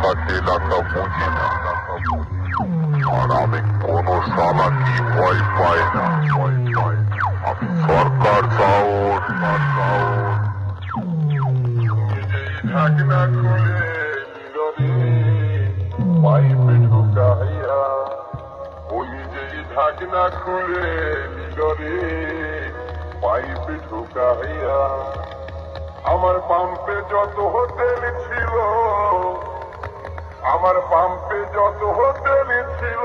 আকাশে এলাকা বুঝি না, আর আমি কোনো সালাকি ভয় পাই না। আমি সরকার সাউন্ড নিজেই ঢাকনা খুলে নীরবে পাইপে ঢুকাইয়া, ও নিজেই ঢাকনা খুলে নীরবে পাইপে ঢুকাইয়া। আমার পাম্পে যত হোটেল ছিল, আমার পাম্পে যত হোটেল ছিল,